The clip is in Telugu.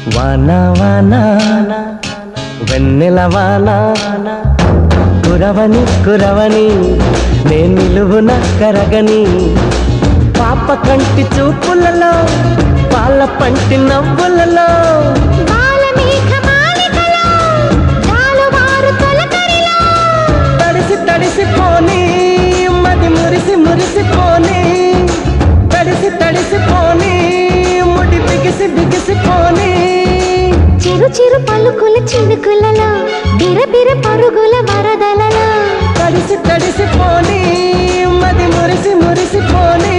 వానా వానా వెన్నెల వానా కురవని కురవని నే నిలువున కరగని పాప కంటి చూపులలో పాల పంటి నవ్వులలో తడిసి తడిసిపోని మది మురిసి మురిసిపోని తడిసి తడిసిపోని ముడి బిగిసి బిగిసిపోని చిరు చిరు పలుకుల చినుకులలో బిరబిర పరుగుల వరదలలో తడిసి తడిసిపోని మది మురిసి మురిసిపోని